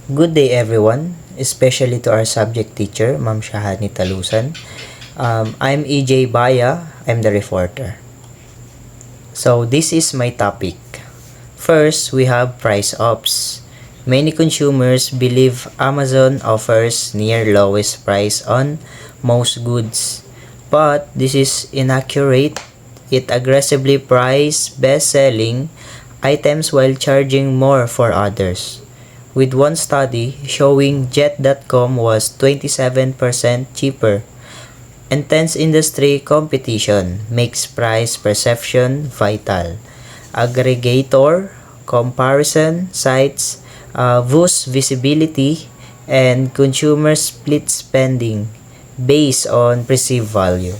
Good day everyone, especially to our subject teacher, Ma'am Shahani Talusan. I'm EJ Baya, I'm the reporter. So this is my topic. First, we have price ups. Many consumers believe Amazon offers near lowest price on most goods. But this is inaccurate. It aggressively prices best-selling items while charging more for others, with one study showing Jet.com was 27% cheaper. Intense industry competition makes price perception vital. Aggregator comparison sites boost visibility and consumer split spending based on perceived value.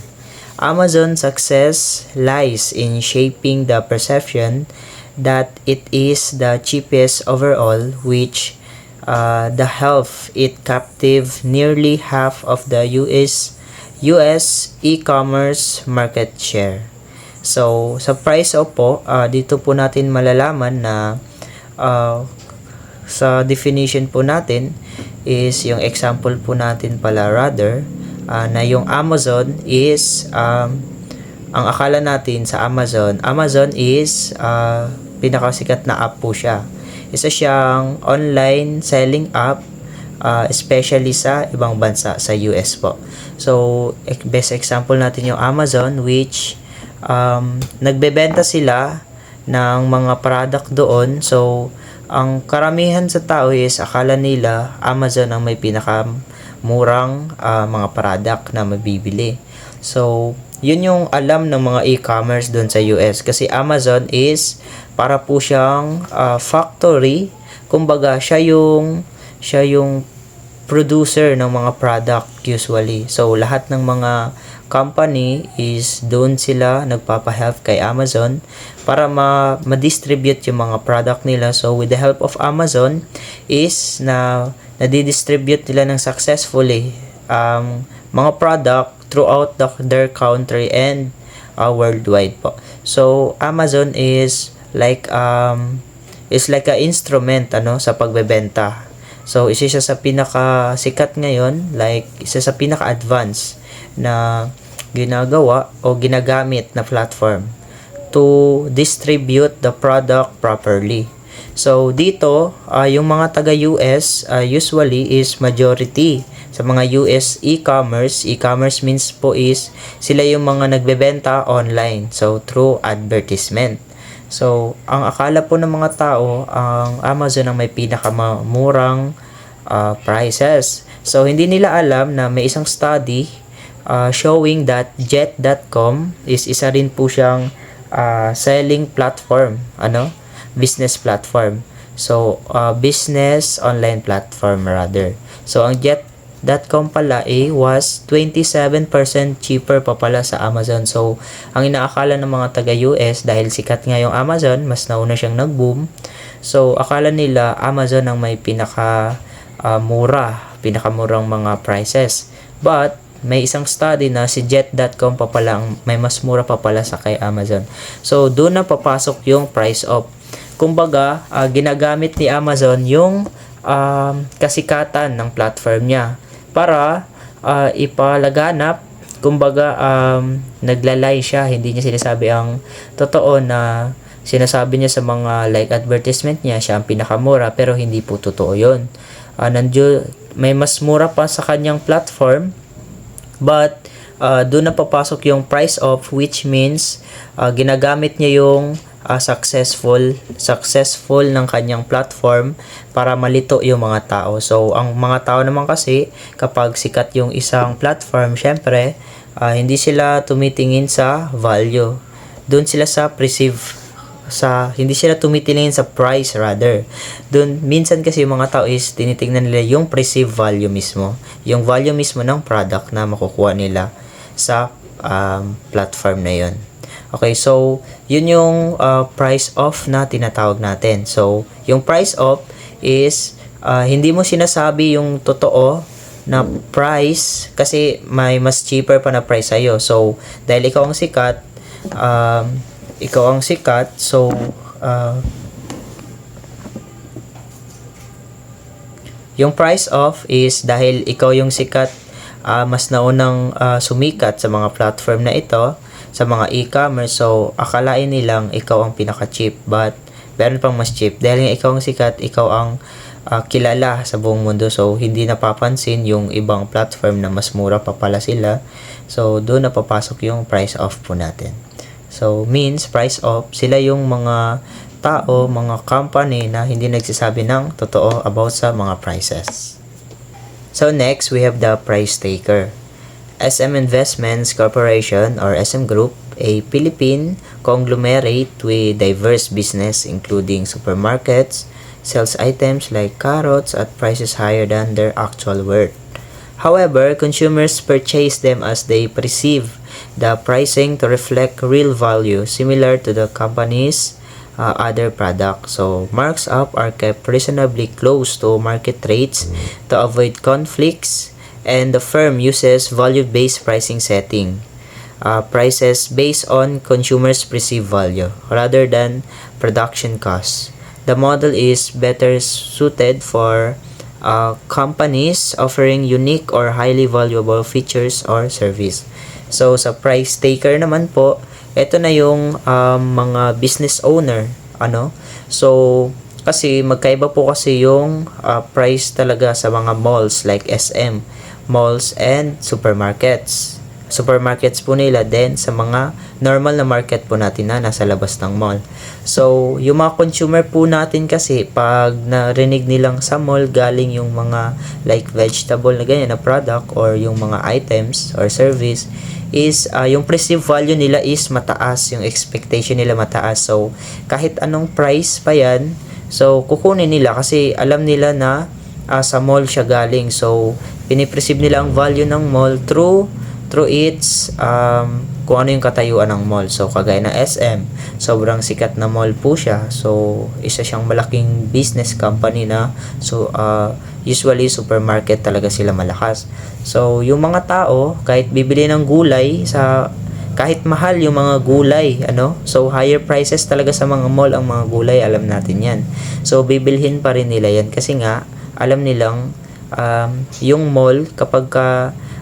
Amazon's success lies in shaping the perception that it is the cheapest overall, which the help it captive nearly half of the US e-commerce market share. So, sa price of po, dito po natin malalaman na uh, sa definition po natin is yung example po natin pala rather na yung Amazon is ang akala natin sa Amazon is pinakasikat na app po siya. Isa siyang online selling app, especially sa ibang bansa, sa US po. So, best example natin yung Amazon, which nagbebenta sila ng mga product doon. So, ang karamihan sa tao is akala nila Amazon ang may pinakamurang mga product na mabibili. So, yun yung alam ng mga e-commerce doon sa US, kasi Amazon is para po siyang factory. Kumbaga siya yung producer ng mga product usually. So lahat ng mga company is doon sila nagpapa-help kay Amazon para ma-distribute yung mga product nila. So with the help of Amazon is nadi-distribute nila ng successfully mga product throughout their country and worldwide po. So Amazon is like a instrument sa pagbebenta. So isa siya sa pinaka sikat ngayon, like isa sa pinaka advanced na ginagawa o ginagamit na platform to distribute the product properly. So dito yung mga taga US usually is majority sa mga US e-commerce means po is sila yung mga nagbebenta online, so through advertisement. So ang akala po ng mga tao ang Amazon ang may pinakamurang prices. So hindi nila alam na may isang study showing that Jet.com is isa rin po siyang selling platform, business platform. So business online platform rather. So ang Jet.com pala was 27% cheaper pa pala sa Amazon. So ang inaakala ng mga taga US, dahil sikat nga yung Amazon, mas nauna siyang nag-boom. So akala nila Amazon ang may pinakamurang mga prices. But may isang study na si Jet.com pa pala ang may mas mura pa pala sa kay Amazon. So doon na papasok yung price of. Kumbaga, ginagamit ni Amazon yung kasikatan ng platform niya para ipalaganap. Kumbaga, naglalay siya, hindi niya sinasabi ang totoo na sinasabi niya sa mga like advertisement niya, siya ang pinakamura, pero hindi po totoo yun. May mas mura pa sa kanyang platform, but doon na papasok yung price of, which means ginagamit niya yung successful ng kanyang platform para malito yung mga tao. So ang mga tao naman kasi kapag sikat yung isang platform, syempre hindi sila tumitingin sa value. Doon sila hindi sila tumitingin sa price rather. Doon minsan kasi yung mga tao is tinitingnan nila yung perceived value mismo, yung value mismo ng product na makukuha nila sa platform na yun. Okay, so yun yung price off na tinatawag natin. So yung price off is hindi mo sinasabi yung totoo na price kasi may mas cheaper pa na price sa'yo. So dahil ikaw ang sikat, so Yung price off is dahil ikaw yung sikat, mas naunang sumikat sa mga platform na ito, sa mga e-commerce. So, akalain nilang ikaw ang pinaka-cheap, but meron pang mas cheap. Dahil nga ikaw ang sikat, ikaw ang kilala sa buong mundo. So, hindi napapansin yung ibang platform na mas mura pa pala sila. So, doon napapasok yung price off po natin. So, means price off, sila yung mga tao, mga company na hindi nagsasabi ng totoo about sa mga prices. So, next, we have the price taker. SM Investments Corporation or SM Group, a Philippine conglomerate with diverse business including supermarkets, sells items like carrots at prices higher than their actual worth. However, consumers purchase them as they perceive the pricing to reflect real value similar to the company's other products. So, marks up are kept reasonably close to market rates to avoid conflicts, and the firm uses value-based pricing setting. Prices based on consumers' perceived value rather than production costs. The model is better suited for companies offering unique or highly valuable features or service. So, sa price taker naman po, ito na yung mga business owner. So, kasi magkaiba po kasi yung price talaga sa mga malls like SM, malls and supermarkets. Supermarkets po nila din sa mga normal na market po natin na nasa labas ng mall. So, yung mga consumer po natin kasi pag narinig nilang sa mall galing yung mga like vegetable na ganyan na product or yung mga items or service is yung perceived value nila is mataas, yung expectation nila mataas. So, kahit anong price pa yan, so kukunin nila kasi alam nila na sa mall siya galing. So, piniperceive nila ang value ng mall through its kung ano yung katayuan ng mall. So, kagaya ng SM, sobrang sikat na mall po siya. So, isa siyang malaking business company na usually supermarket talaga sila malakas. So, yung mga tao, kahit bibili ng gulay kahit mahal yung mga gulay, so higher prices talaga sa mga mall ang mga gulay, alam natin yan. So, bibilhin pa rin nila yan kasi nga, alam nilang yung mall, kapag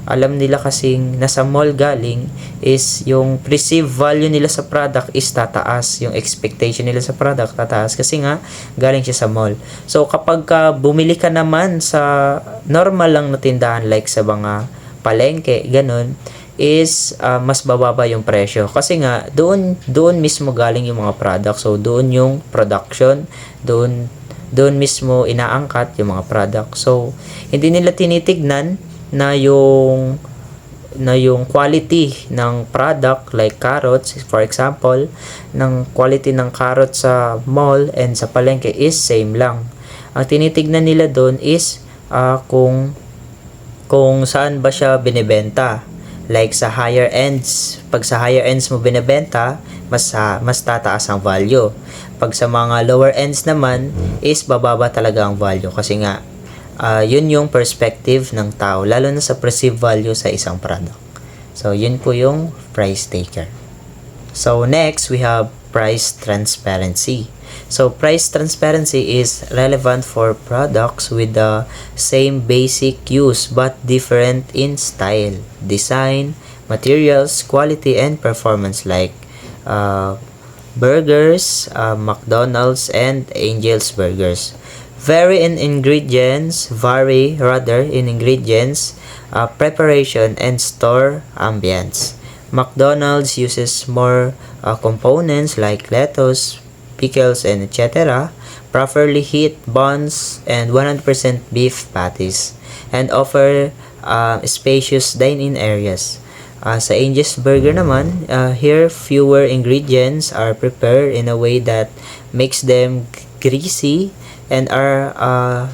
alam nila kasing nasa mall galing is yung perceived value nila sa product is tataas, yung expectation nila sa product tataas kasi nga galing siya sa mall. So kapag bumili ka naman sa normal lang na tindahan like sa mga palengke, ganun, is mas bababa yung presyo kasi nga doon mismo galing yung mga product. So doon yung production, doon mismo inaangkat yung mga product. So hindi nila tinitignan na yung quality ng product like carrots, for example, ng quality ng carrots sa mall and sa palengke is same lang. Ang tinitignan nila doon is kung saan ba siya binebenta. Like sa higher ends, pag sa higher ends mo binebenta, mas tataas ang value. Pag sa mga lower ends naman is bababa talaga ang value kasi nga yun yung perspective ng tao, lalo na sa perceived value sa isang product. So, yun po yung price taker. So, next, we have price transparency. So, price transparency is relevant for products with the same basic use but different in style, design, materials, quality, and performance like burgers, McDonald's, and Angel's Burgers. Vary in ingredients, preparation, and store ambience. McDonald's uses more components like lettuce, pickles, and etc. Properly heat buns and 100% beef patties, and offer spacious dine-in areas. Sa Angel's Burger naman, here fewer ingredients are prepared in a way that makes them greasy and are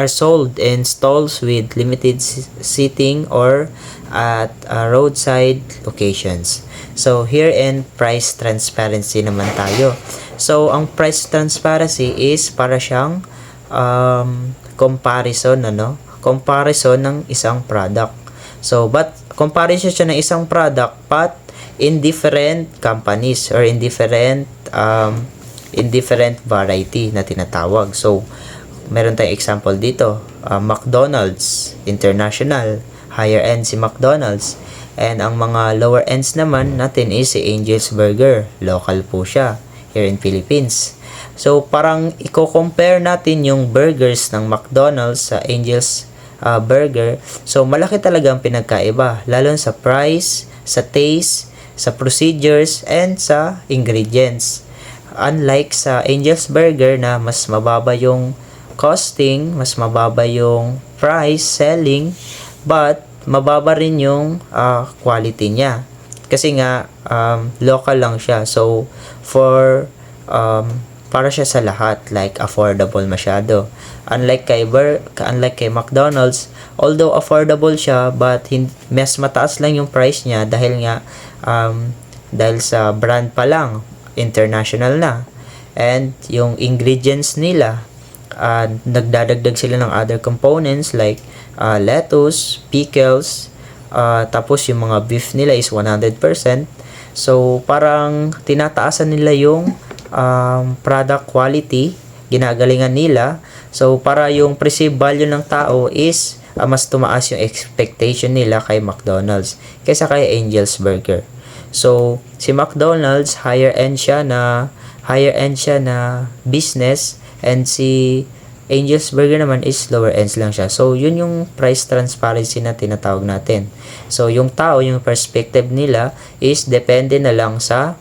sold in stalls with limited seating or at roadside locations. So here in price transparency naman tayo. So ang price transparency is para siyang comparison ng isang product. So but comparison siya ng isang product but in different companies or in different variety na tinatawag. So, meron tayong example dito. McDonald's, international. Higher end si McDonald's. And ang mga lower ends naman natin is si Angel's Burger. Local po siya here in Philippines. So, parang i-compare natin yung burgers ng McDonald's sa Angel's Burger. So, malaki talaga ang pinagkaiba. Lalo sa price, sa taste, sa procedures, and sa ingredients. Unlike sa Angel's Burger na mas mababa yung costing, mas mababa yung price, selling, but mababa rin yung quality niya. Kasi nga, local lang siya. So, para siya sa lahat, like affordable masyado. Unlike kay McDonald's, although affordable siya, but mas mataas lang yung price niya dahil sa brand pa lang, international na. And yung ingredients nila, nagdadagdag sila ng other components like lettuce, pickles, tapos yung mga beef nila is 100%. So, parang tinataasan nila yung product quality, ginagalingan nila. So, para yung perceived value ng tao is mas tumaas yung expectation nila kay McDonald's kaysa kay Angel's Burger. So, si McDonald's, higher end siya na business, and si Angel's Burger naman is lower ends lang siya. So, yun yung price transparency na tinatawag natin. So, yung tao, yung perspective nila is depende na lang sa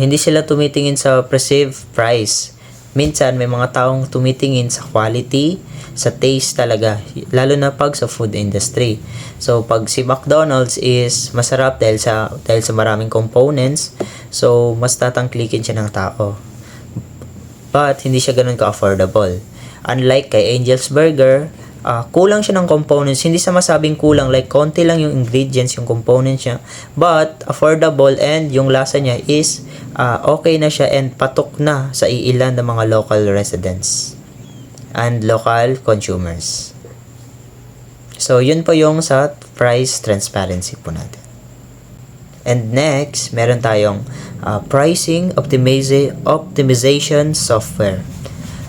hindi sila tumitingin sa perceived price. Minsan, may mga taong tumitingin sa quality, sa taste talaga, lalo na pag sa food industry. So, pag si McDonald's is masarap dahil sa maraming components, so, mas tatangklikin siya ng tao. But, hindi siya ganun ka-affordable. Unlike kay Angel's Burger, kulang siya ng components. Hindi sa masabing kulang, like konti lang yung ingredients, yung components niya. But, affordable, and yung lasa niya is okay na siya and patok na sa iilan ng mga local residents and local consumers. So, yun po yung sa price transparency po natin. And next, meron tayong pricing optimization software.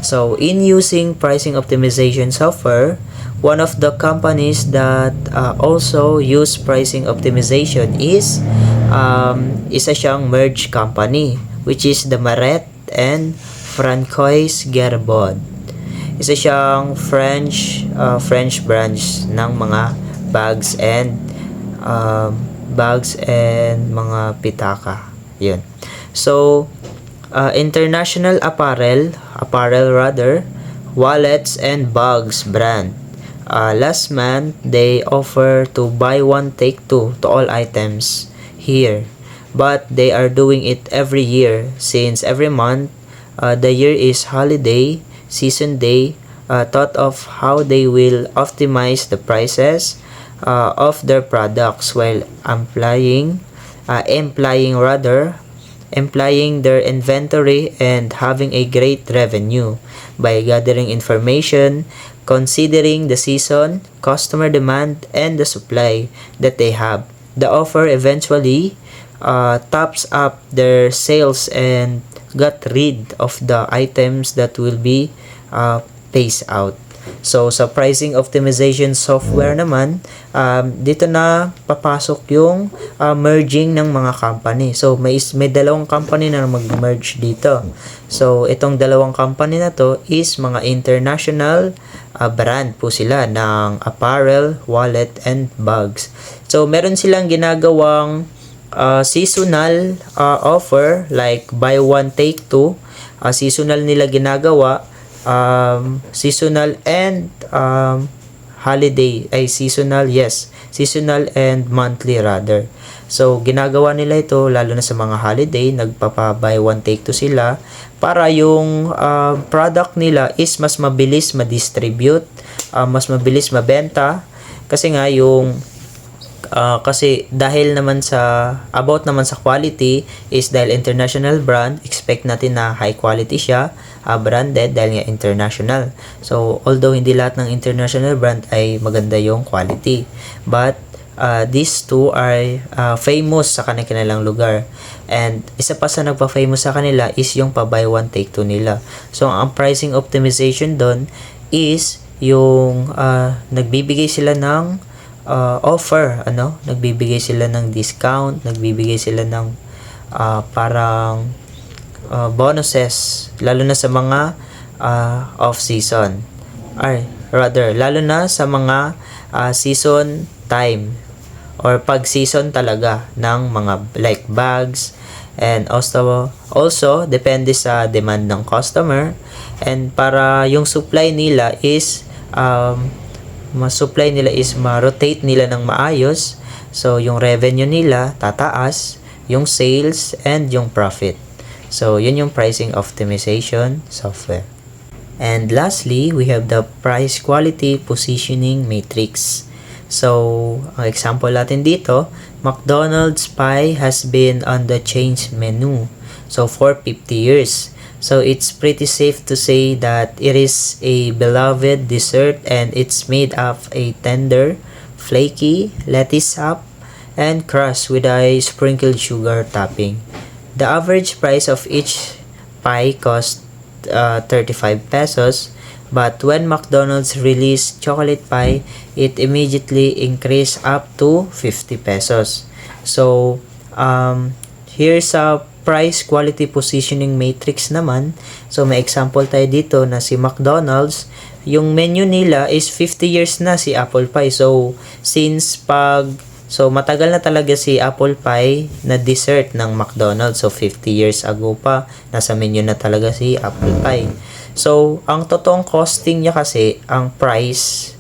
So, in using pricing optimization software, one of the companies that also use pricing optimization is isa siyang merged company, which is the Maret and Francois Gerbod. Isa siyang French branch ng mga bags and mga pitaka. Yun. So, international apparel rather, wallets and bags brand. Last month, they offer to buy one take two to all items here. But they are doing it every year since every month, the year is holiday, season day, thought of how they will optimize the prices of their products while implying their inventory and having a great revenue by gathering information, considering the season, customer demand, and the supply that they have. The offer eventually tops up their sales and got rid of the items that will be phased out. So, sa pricing optimization software naman, dito na papasok yung merging ng mga company. So, may dalawang company na mag-merge dito. So, itong dalawang company na to is mga international brand po sila ng apparel, wallet, and bags. So, meron silang ginagawang seasonal offer like buy one take two. Seasonal nila ginagawa, seasonal and holiday ay seasonal and monthly rather. So ginagawa nila ito lalo na sa mga holiday, nagpapa buy one take two sila para yung product nila is mas mabilis ma-distribute, mas mabilis mabenta kasi nga yung kasi dahil naman about naman sa quality is dahil international brand, expect natin na high quality siya, branded dahil nga international. So although hindi lahat ng international brand ay maganda yung quality, but these two are famous sa kanilang lugar. And isa pa sa nagpa-famous sa kanila is yung pa buy one take two nila. So ang pricing optimization doon is yung nagbibigay sila ng offer, nagbibigay sila ng discount, nagbibigay sila ng parang bonuses, lalo na sa mga off-season. Or rather, lalo na sa mga season time or pag-season talaga ng mga like bags, and also depende sa demand ng customer, and para yung supply nila is ma-rotate nila ng maayos, so yung revenue nila tataas, yung sales and yung profit. So yun yung pricing optimization software. And lastly, we have the price quality positioning matrix. So, ang example natin dito, McDonald's pie has been on the change menu for 50 years. So, it's pretty safe to say that it is a beloved dessert, and it's made of a tender, flaky lettuce up and crust with a sprinkled sugar topping. The average price of each pie cost 35 pesos. But when McDonald's released chocolate pie, it immediately increased up to 50 pesos. So, here's a price quality positioning matrix naman. So, may example tayo dito na si McDonald's, yung menu nila is 50 years na si apple pie. So, matagal na talaga si apple pie na dessert ng McDonald's. So, 50 years ago pa, nasa menu na talaga si apple pie. So, ang totoong costing niya kasi, ang price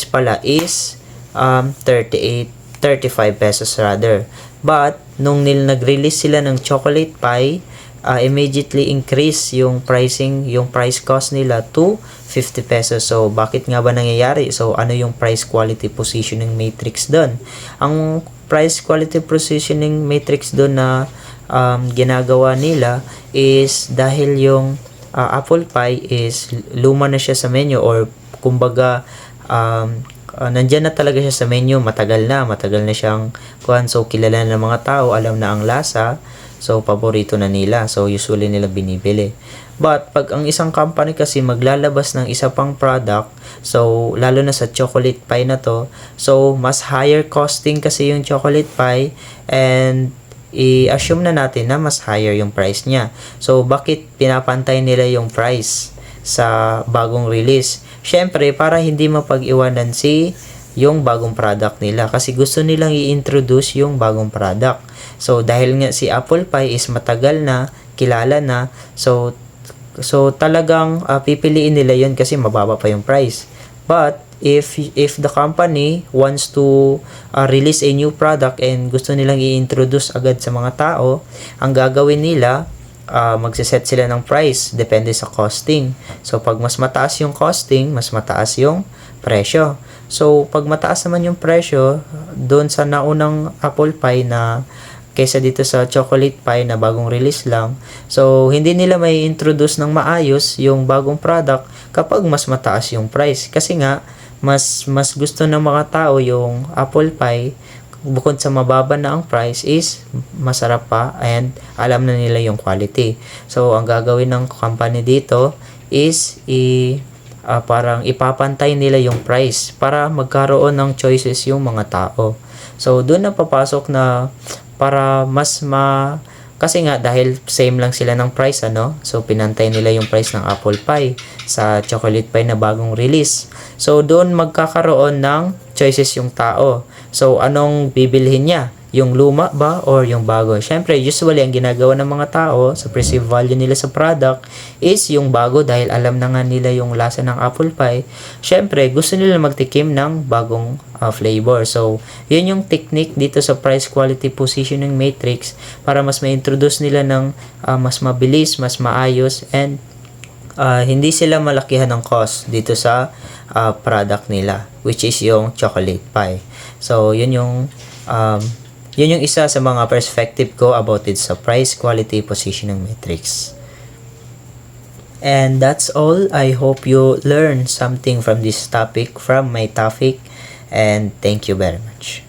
pala is 35 pesos rather. But, nung nag-release sila ng chocolate pie, immediately increase yung price cost nila to 50 pesos. So, bakit nga ba nangyayari? So, ano yung price quality positioning matrix doon? Ang price quality positioning matrix doon na ginagawa nila is dahil yung apple pie is luma na siya sa menu, or kumbaga nandyan na talaga siya sa menu, matagal na siyang so kilala ng mga tao, alam na ang lasa, so paborito na nila, so usually nila binibili. But pag ang isang company kasi maglalabas ng isa pang product, so lalo na sa chocolate pie na to, so mas higher costing kasi yung chocolate pie, and i-assume na natin na mas higher yung price niya. So, bakit pinapantay nila yung price sa bagong release? Syempre, para hindi mapag-iwanan yung bagong product nila. Kasi gusto nilang i-introduce yung bagong product. So, dahil nga si apple pie is matagal na, kilala na, so talagang pipiliin nila yun kasi mababa pa yung price. But, if the company wants to release a new product and gusto nilang i-introduce agad sa mga tao, ang gagawin nila, magsiset sila ng price depende sa costing. So pag mas mataas yung costing, mas mataas yung presyo. So pag mataas naman yung presyo doon sa naunang apple pie na kaysa dito sa chocolate pie na bagong release lang, so hindi nila may introduce ng maayos yung bagong product kapag mas mataas yung price, kasi nga mas gusto ng mga tao yung apple pie, bukod sa mababa na ang price is masarap pa and alam na nila yung quality. So ang gagawin ng company dito is parang ipapantay nila yung price para magkaroon ng choices yung mga tao. So doon na papasok na para kasi nga dahil same lang sila ng price, so pinantay nila yung price ng apple pie sa chocolate pie na bagong release. So doon magkakaroon ng choices yung tao. So anong bibilhin niya? Yung luma ba or yung bago? Syempre, usually ang ginagawa ng mga tao sa perceived value nila sa product is yung bago dahil alam na nga nila yung lasa ng apple pie. Syempre, gusto nila magtikim ng bagong flavor. So, yun yung technique dito sa price quality positioning matrix para mas ma-introduce nila ng mas mabilis, mas maayos, and hindi sila malakihan ng cost dito sa product nila, which is yung chocolate pie. So, yun yung isa sa mga perspective ko about it sa price quality positioning matrix. And that's all. I hope you learned something from this topic, from my topic. and thank you very much.